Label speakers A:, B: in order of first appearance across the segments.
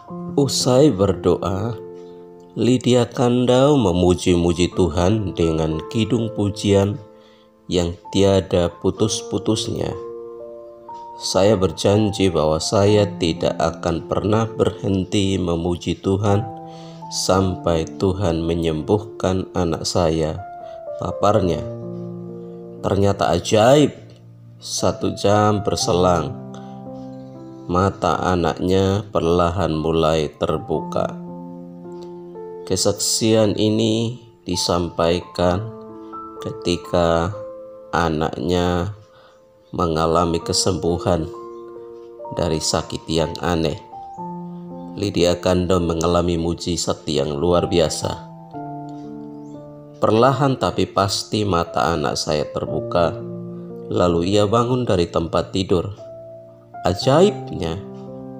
A: Usai berdoa, Lydia Kandau memuji-muji Tuhan dengan kidung pujian yang tiada putus-putusnya. Saya berjanji bahwa saya tidak akan pernah berhenti memuji Tuhan sampai Tuhan menyembuhkan anak saya, paparnya. Ternyata ajaib, 1 jam berselang, mata anaknya perlahan mulai terbuka. Kesaksian ini disampaikan ketika anaknya mengalami kesembuhan dari sakit yang aneh. Lydia Kandau mengalami mujizat yang luar biasa. Perlahan tapi pasti mata anak saya terbuka, lalu ia bangun dari tempat tidur. Ajaibnya,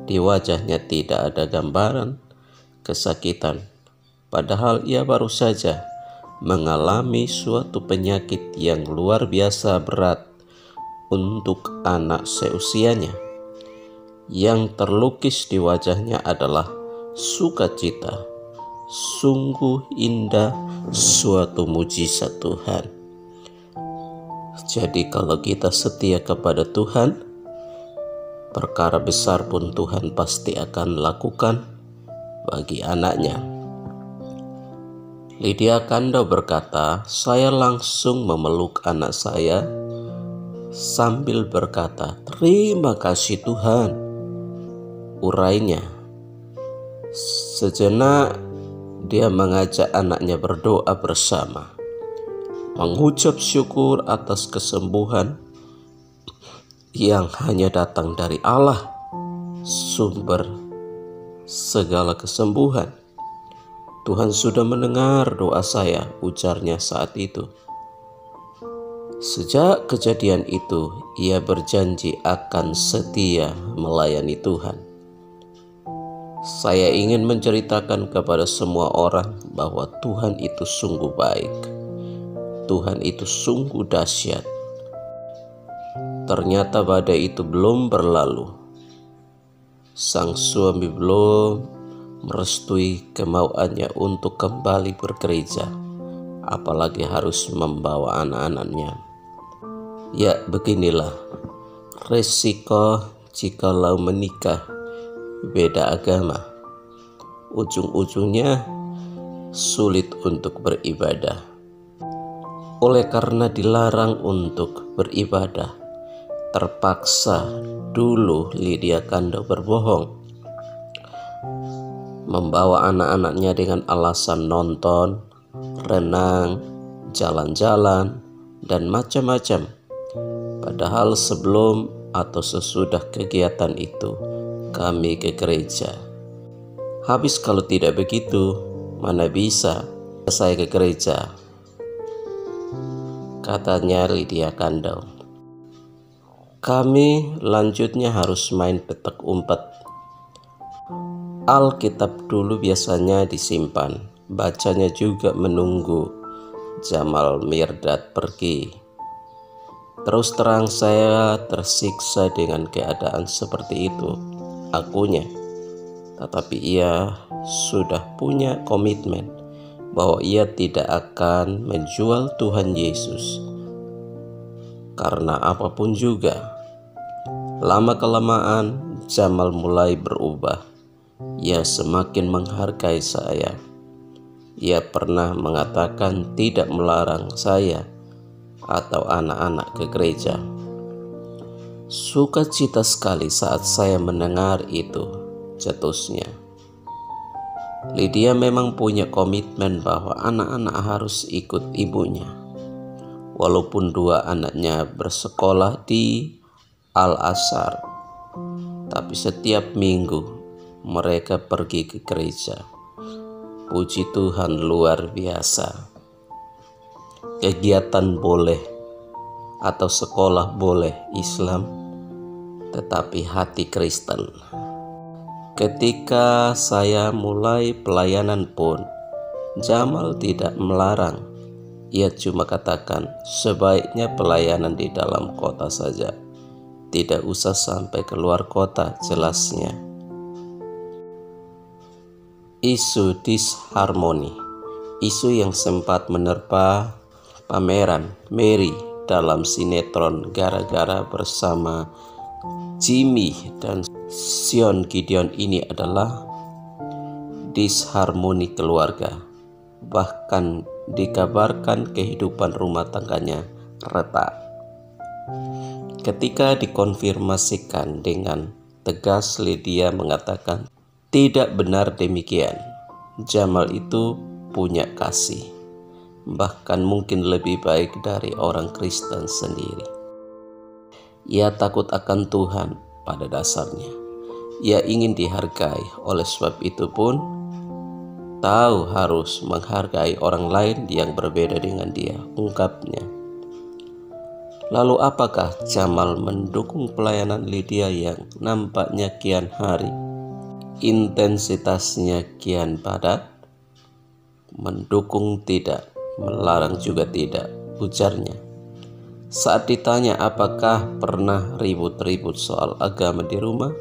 A: di wajahnya tidak ada gambaran kesakitan, padahal ia baru saja mengalami suatu penyakit yang luar biasa berat untuk anak seusianya. Yang terlukis di wajahnya adalah sukacita. Sungguh indah suatu mujizat Tuhan. Jadi kalau kita setia kepada Tuhan, perkara besar pun Tuhan pasti akan lakukan bagi anaknya. Lydia Kandau berkata, saya langsung memeluk anak saya sambil berkata, terima kasih Tuhan. Urainya. Sejenak dia mengajak anaknya berdoa bersama, mengucap syukur atas kesembuhan yang hanya datang dari Allah, sumber segala kesembuhan. Tuhan sudah mendengar doa saya, ujarnya saat itu. Sejak kejadian itu, ia berjanji akan setia melayani Tuhan. Saya ingin menceritakan kepada semua orang bahwa Tuhan itu sungguh baik. Tuhan itu sungguh dahsyat. Ternyata badai itu belum berlalu. Sang suami belum merestui kemauannya untuk kembali bergereja, apalagi harus membawa anak-anaknya. Ya, beginilah resiko jikalau menikah beda agama. Ujung-ujungnya sulit untuk beribadah. Oleh karena dilarang untuk beribadah, terpaksa dulu Lydia Kandau berbohong, membawa anak-anaknya dengan alasan nonton, renang, jalan-jalan, dan macam-macam. Padahal sebelum atau sesudah kegiatan itu kami ke gereja. Habis kalau tidak begitu, mana bisa saya ke gereja, katanya Lydia Kandau. Kami lanjutnya harus main petak umpet. Alkitab dulu biasanya disimpan, bacanya juga menunggu Jamal Mirdad pergi. Terus terang saya tersiksa dengan keadaan seperti itu, akunya. Tetapi ia sudah punya komitmen bahwa ia tidak akan menjual Tuhan Yesus karena apapun juga. Lama-kelamaan Jamal mulai berubah. Ia semakin menghargai saya. Ia pernah mengatakan tidak melarang saya atau anak-anak ke gereja. Sukacita sekali saat saya mendengar itu, cetusnya. Lydia memang punya komitmen bahwa anak-anak harus ikut ibunya. Walaupun 2 anaknya bersekolah di Al-Azhar, tapi setiap minggu mereka pergi ke gereja. Puji Tuhan, luar biasa. Kegiatan boleh atau sekolah boleh Islam, tetapi hati Kristen. Ketika saya mulai pelayanan pun, Jamal tidak melarang. Ia cuma katakan sebaiknya pelayanan di dalam kota saja, tidak usah sampai keluar kota, jelasnya. Isu disharmoni, isu yang sempat menerpa pameran Mary dalam sinetron Gara-Gara bersama Jimmy dan Sean Gideon ini adalah disharmoni keluarga. Bahkan dikabarkan kehidupan rumah tangganya retak. Ketika dikonfirmasikan dengan tegas, Lydia mengatakan tidak benar demikian. Jamal itu punya kasih, bahkan mungkin lebih baik dari orang Kristen sendiri. Ia takut akan Tuhan pada dasarnya. Ia ingin dihargai, oleh sebab itu pun tahu harus menghargai orang lain yang berbeda dengan dia, ungkapnya. Lalu apakah Jamal mendukung pelayanan Lydia yang nampaknya kian hari, intensitasnya kian padat? Mendukung tidak, melarang juga tidak, ujarnya. Saat ditanya apakah pernah ribut-ribut soal agama di rumah,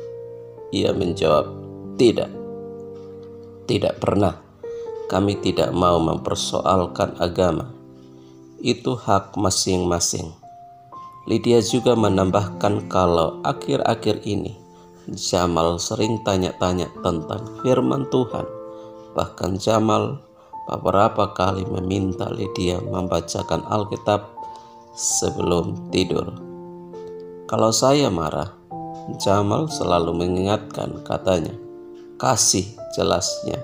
A: ia menjawab, tidak pernah. Kami tidak mau mempersoalkan agama. Itu hak masing-masing. Lydia juga menambahkan kalau akhir-akhir ini Jamal sering tanya-tanya tentang firman Tuhan. Bahkan Jamal beberapa kali meminta Lydia membacakan Alkitab sebelum tidur. Kalau saya marah, Jamal selalu mengingatkan, katanya, kasih jelasnya.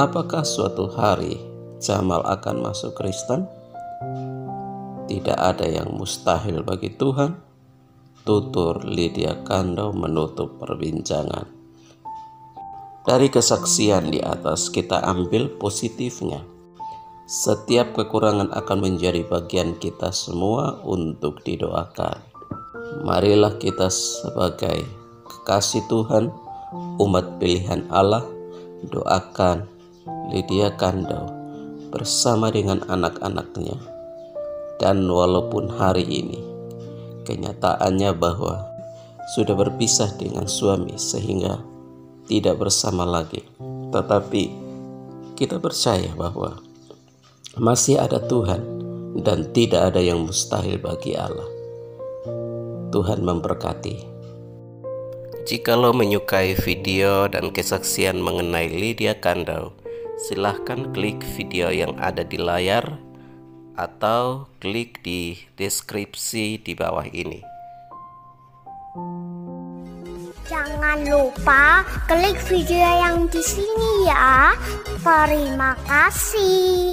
A: Apakah suatu hari Jamal akan masuk Kristen? Tidak ada yang mustahil bagi Tuhan, tutur Lydia Kandau menutup perbincangan. Dari kesaksian di atas kita ambil positifnya. Setiap kekurangan akan menjadi bagian kita semua untuk didoakan. Marilah kita sebagai kekasih Tuhan, umat pilihan Allah, doakan Lydia Kandau bersama dengan anak-anaknya. Dan walaupun hari ini kenyataannya bahwa sudah berpisah dengan suami sehingga tidak bersama lagi, tetapi kita percaya bahwa masih ada Tuhan dan tidak ada yang mustahil bagi Allah. Tuhan memberkati. Jikalau menyukai video dan kesaksian mengenai Lydia Kandau, silahkan klik video yang ada di layar atau klik di deskripsi di bawah ini.
B: Jangan lupa klik video yang di sini ya. Terima kasih.